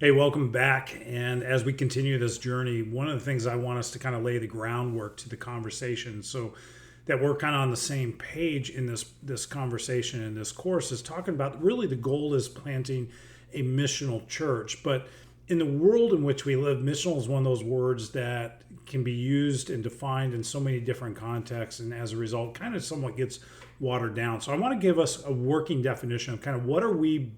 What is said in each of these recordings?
Hey, welcome back. And as we continue this journey, one of the things I want us to kind of lay the groundwork to the conversation so that we're kind of on the same page in this conversation in this course is talking about really the goal is planting a missional church. But in the world in which we live, missional is one of those words that can be used and defined in so many different contexts, and as a result, kind of somewhat gets watered down. So I want to give us a working definition of kind of what are we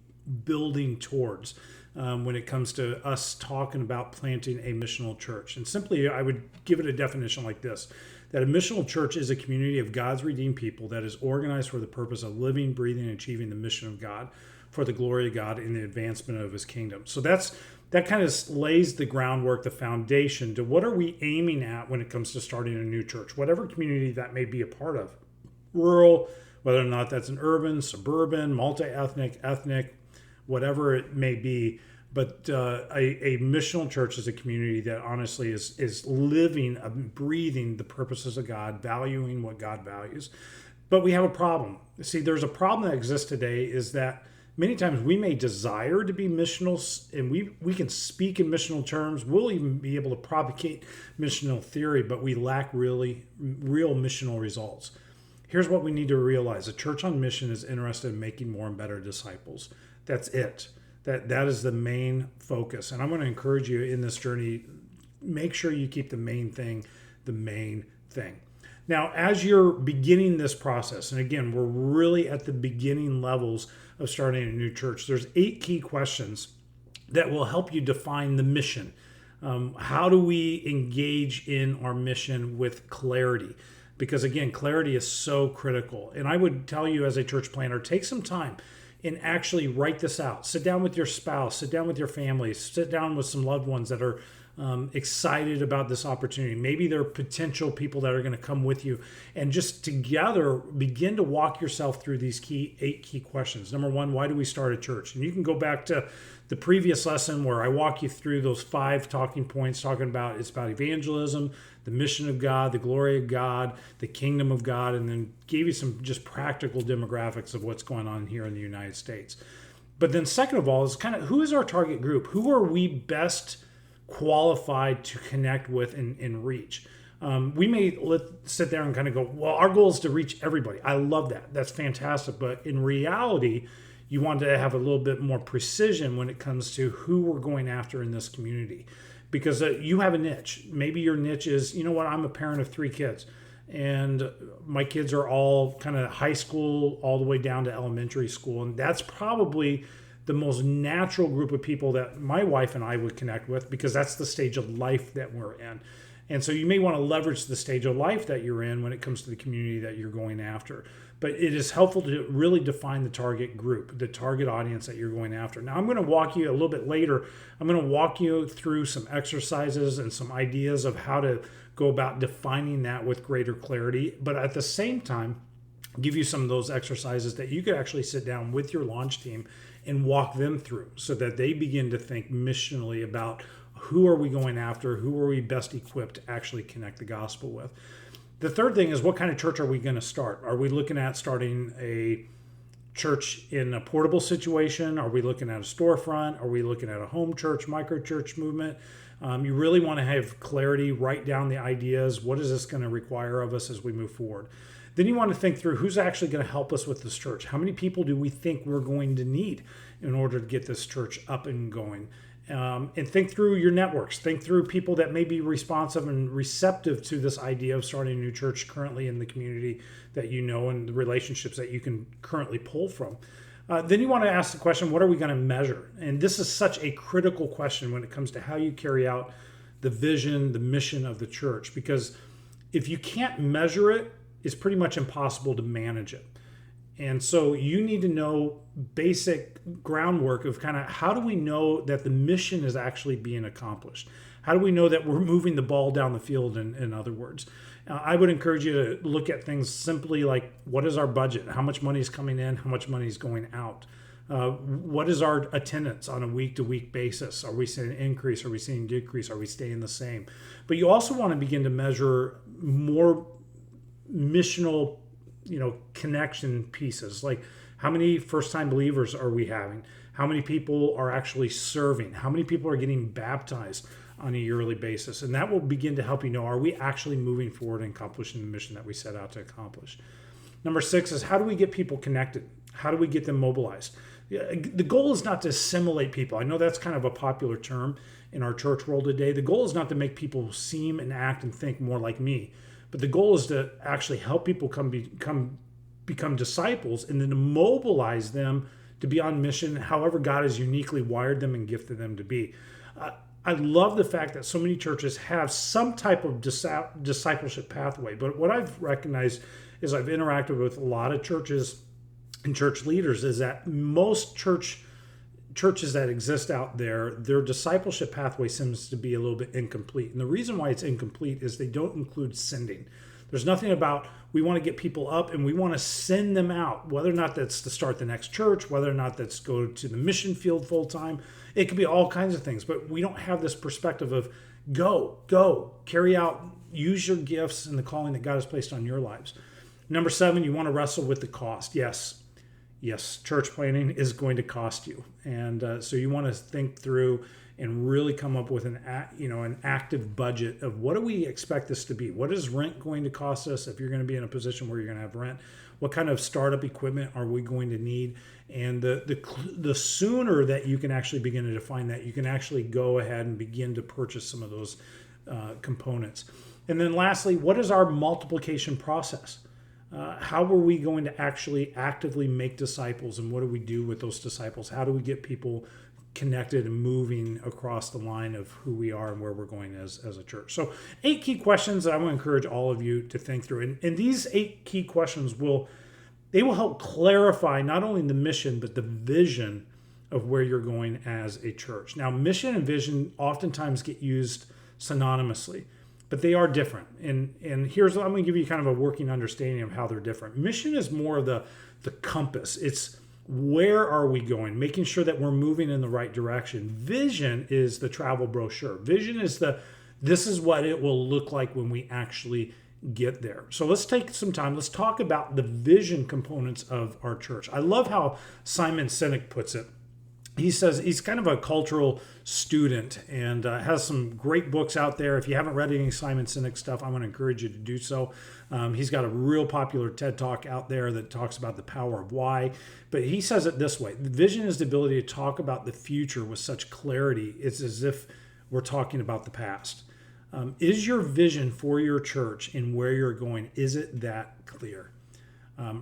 building towards when it comes to us talking about planting a missional church. And simply, I would give it a definition like this: that a missional church is a community of God's redeemed people that is organized for the purpose of living, breathing, and achieving the mission of God for the glory of God in the advancement of his kingdom. So that kind of lays the groundwork, the foundation to what are we aiming at when it comes to starting a new church, whatever community that may be a part of. Rural, whether or not that's an urban, suburban, multi-ethnic, ethnic, whatever it may be. But a missional church is a community that honestly is living, breathing the purposes of God, valuing what God values. But we have a problem. See, there's a problem that exists today is that many times we may desire to be missional, and we can speak in missional terms. We'll even be able to propagate missional theory, but we lack real missional results. Here's what we need to realize: a church on mission is interested in making more and better disciples. That's it. That is the main focus. And I'm going to encourage you in this journey, make sure you keep the main thing the main thing. Now, as you're beginning this process, and again, we're really at the beginning levels of starting a new church, there's 8 key questions that will help you define the mission. How do we engage in our mission with clarity? Because again, clarity is so critical. And I would tell you as a church planner, take some time and actually write this out. Sit down with your spouse, sit down with your family, sit down with some loved ones that are excited about this opportunity. Maybe they're potential people that are going to come with you, and just together begin to walk yourself through these 8 key questions. Number 1, why do we start a church? And you can go back to the previous lesson where I walk you through those 5 talking points, talking about it's about evangelism, the mission of God, the glory of God, the kingdom of God, and then gave you some just practical demographics of what's going on here in the United States. But then second of all is kind of who is our target group? Who are we best qualified to connect with and reach? We may sit there and kind of go, well, our goal is to reach everybody. I love that. That's fantastic. But in reality, you want to have a little bit more precision when it comes to who we're going after in this community. Because you have a niche. Maybe your niche is, you know what, I'm a parent of 3 kids. And my kids are all kind of high school all the way down to elementary school. And that's probably the most natural group of people that my wife and I would connect with, because that's the stage of life that we're in. And so you may want to leverage the stage of life that you're in when it comes to the community that you're going after. But it is helpful to really define the target group, the target audience that you're going after. Now, I'm going to walk you a little bit later. I'm going to walk you through some exercises and some ideas of how to go about defining that with greater clarity. But at the same time, give you some of those exercises that you could actually sit down with your launch team and walk them through so that they begin to think missionally about who are we going after, who are we best equipped to actually connect the gospel with. The third thing is, what kind of church are we going to start? Are we looking at starting a church in a portable situation? Are we looking at a storefront? Are we looking at a home church, micro church movement? You really want to have clarity, write down the ideas. What is this going to require of us as we move forward? Then you want to think through who's actually going to help us with this church. How many people do we think we're going to need in order to get this church up and going? And think through your networks. Think through people that may be responsive and receptive to this idea of starting a new church currently in the community that you know, and the relationships that you can currently pull from. Then you want to ask the question, what are we going to measure? And this is such a critical question when it comes to how you carry out the vision, the mission of the church. Because if you can't measure it, it's pretty much impossible to manage it. And so you need to know basic groundwork of kind of how do we know that the mission is actually being accomplished? How do we know that we're moving the ball down the field, in other words? I would encourage you to look at things simply like, what is our budget? How much money is coming in? How much money is going out? What is our attendance on a week-to-week basis? Are we seeing an increase? Are we seeing decrease? Are we staying the same? But you also want to begin to measure more missional, connection pieces, like how many first-time believers are we having? How many people are actually serving? How many people are getting baptized on a yearly basis? And that will begin to help you know, are we actually moving forward and accomplishing the mission that we set out to accomplish? Number 6 is, how do we get people connected? How do we get them mobilized? The goal is not to assimilate people. I know that's kind of a popular term in our church world today. The goal is not to make people seem and act and think more like me, but the goal is to actually help people become disciples, and then to mobilize them to be on mission however God has uniquely wired them and gifted them to be. I love the fact that so many churches have some type of discipleship pathway, but what I've recognized is I've interacted with a lot of churches and church leaders is that most churches that exist out there, their discipleship pathway seems to be a little bit incomplete. And the reason why it's incomplete is they don't include sending. There's nothing about, we want to get people up and we want to send them out, whether or not that's to start the next church, whether or not that's go to the mission field full time. It could be all kinds of things, but we don't have this perspective of go, carry out, use your gifts and the calling that God has placed on your lives. Number 7, you want to wrestle with the cost. Yes, church planning is going to cost you. And so you want to think through and really come up with an active budget of what do we expect this to be? What is rent going to cost us if you're going to be in a position where you're going to have rent? What kind of startup equipment are we going to need? And the sooner that you can actually begin to define that, you can actually go ahead and begin to purchase some of those components. And then lastly, what is our multiplication process? How are we going to actually actively make disciples, and what do we do with those disciples? How do we get people connected and moving across the line of who we are and where we're going as a church? So 8 key questions that I want to encourage all of you to think through. And these 8 key questions will help clarify not only the mission, but the vision of where you're going as a church. Now, mission and vision oftentimes get used synonymously, but they are different. And I'm going to give you kind of a working understanding of how they're different. Mission is more of the compass. It's where are we going, making sure that we're moving in the right direction. Vision is the travel brochure. Vision is this is what it will look like when we actually get there. So let's take some time. Let's talk about the vision components of our church. I love how Simon Sinek puts it. He says he's kind of a cultural student and has some great books out there. If you haven't read any Simon Sinek stuff, I want to encourage you to do so. He's got a real popular TED Talk out there that talks about the power of why. But he says it this way: the vision is the ability to talk about the future with such clarity. It's as if we're talking about the past. Is your vision for your church and where you're going, is it that clear?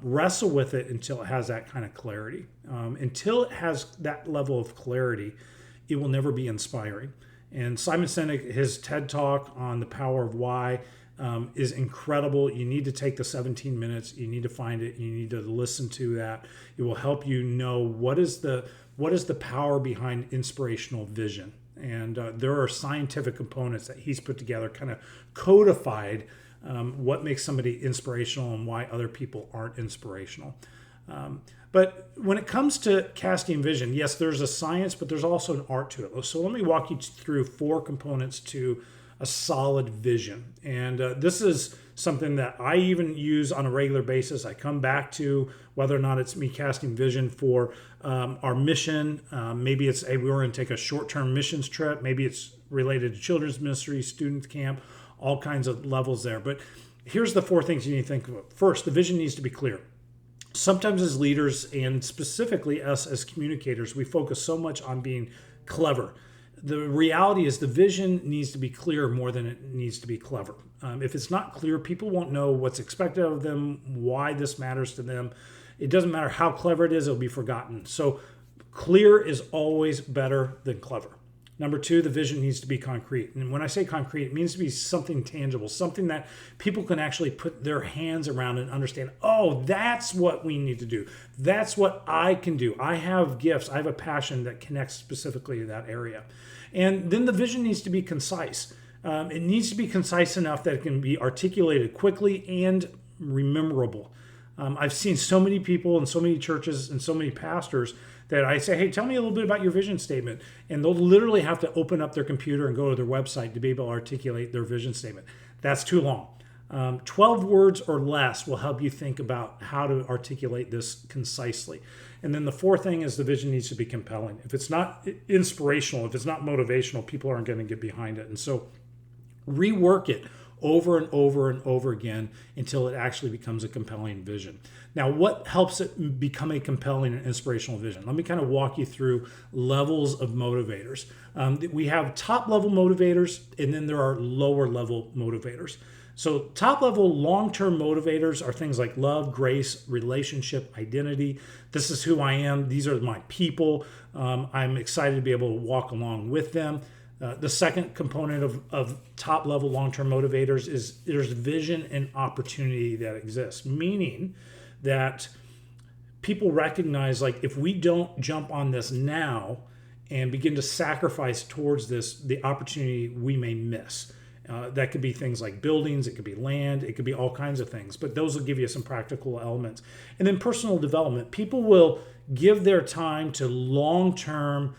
Wrestle with it until it has that kind of clarity. Until it has that level of clarity, it will never be inspiring. And Simon Sinek, his TED Talk on the power of why is incredible. You need to take the 17 minutes. You need to find it. You need to listen to that. It will help you know what is the power behind inspirational vision. And there are scientific components that he's put together, kind of codified what makes somebody inspirational and why other people aren't inspirational. But when it comes to casting vision, yes, there's a science, but there's also an art to it. So let me walk you through 4 components to a solid vision. And this is something that I even use on a regular basis. I come back to whether or not it's me casting vision for our mission. Maybe it's, hey, we're going to take a short-term missions trip. Maybe it's related to children's ministry, student camp, all kinds of levels there. But here's the 4 things you need to think about. First, the vision needs to be clear. Sometimes as leaders, and specifically us as communicators, we focus so much on being clever. The reality is the vision needs to be clear more than it needs to be clever. If it's not clear, people won't know what's expected of them, why this matters to them. It doesn't matter how clever it is, it'll be forgotten. So clear is always better than clever. Number 2, the vision needs to be concrete. And when I say concrete, it means to be something tangible, something that people can actually put their hands around and understand, oh, that's what we need to do. That's what I can do. I have gifts. I have a passion that connects specifically to that area. And then the vision needs to be concise. It needs to be concise enough that it can be articulated quickly and rememberable. I've seen so many people and so many churches and so many pastors that I say, hey, tell me a little bit about your vision statement. And they'll literally have to open up their computer and go to their website to be able to articulate their vision statement. That's too long. 12 words or less will help you think about how to articulate this concisely. And then the fourth thing is the vision needs to be compelling. If it's not inspirational, if it's not motivational, people aren't going to get behind it. And so rework it over and over and over again until it actually becomes a compelling vision. Now, what helps it become a compelling and inspirational vision? Let me kind of walk you through levels of motivators. We have top level motivators, and then there are lower level motivators. So top level long-term motivators are things like love, grace, relationship, identity. This is who I am. These are my people. I'm excited to be able to walk along with them. The second component of top level long-term motivators is there's vision and opportunity that exists, meaning that people recognize, like, if we don't jump on this now and begin to sacrifice towards this, the opportunity we may miss. That could be things like buildings, it could be land, it could be all kinds of things, but those will give you some practical elements. And then personal development. People will give their time to long-term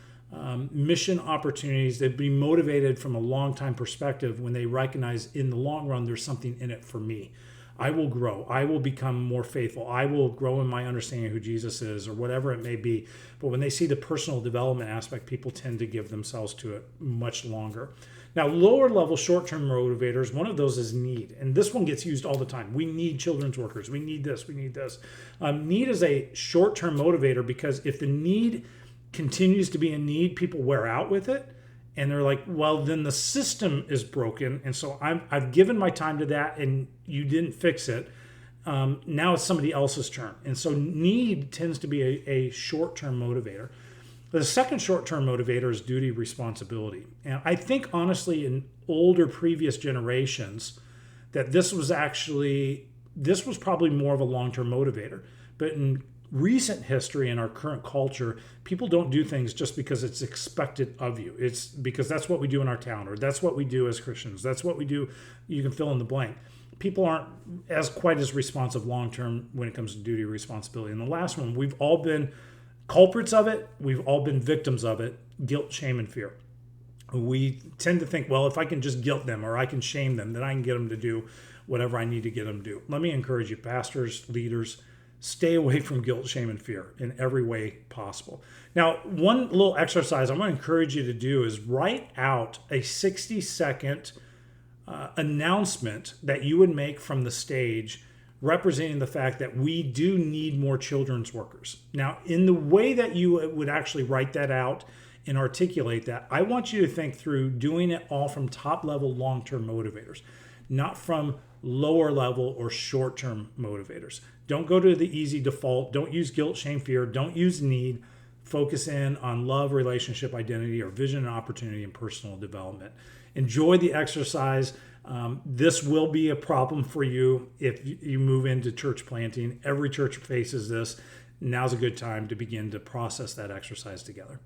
mission opportunities. They'd be motivated from a long-time perspective when they recognize in the long run there's something in it for me. I will grow. I will become more faithful. I will grow in my understanding of who Jesus is, or whatever it may be. But when they see the personal development aspect, people tend to give themselves to it much longer. Now, lower level short-term motivators, one of those is need. And this one gets used all the time. We need children's workers. We need this. We need this. Need is a short-term motivator because if the need continues to be a need, people wear out with it. And they're like, well, then the system is broken. And so I've given my time to that and you didn't fix it. Now it's somebody else's turn. And so need tends to be a short-term motivator. The second short-term motivator is duty responsibility. And I think, honestly, in older previous generations, that this was probably more of a long-term motivator. But in recent history and our current culture, people don't do things just because it's expected of you. It's because that's what we do in our town, or that's what we do as Christians. That's what we do. You can fill in the blank. People aren't quite as responsive long-term when it comes to duty responsibility. And the last one, we've all been culprits of it. We've all been victims of it. Guilt, shame, and fear. We tend to think, well, if I can just guilt them or I can shame them, then I can get them to do whatever I need to get them to do. Let me encourage you, pastors, leaders, stay away from guilt, shame, and fear in every way possible. Now, one little exercise I'm going to encourage you to do is write out a 60-second announcement that you would make from the stage representing the fact that we do need more children's workers. Now, in the way that you would actually write that out and articulate that, I want you to think through doing it all from top-level long-term motivators, not from lower level or short-term motivators. Don't go to the easy default. Don't use guilt, shame, fear. Don't use need. Focus in on love, relationship, identity, or vision and opportunity and personal development. Enjoy the exercise. This will be a problem for you if you move into church planting. Every church faces this. Now's a good time to begin to process that exercise together.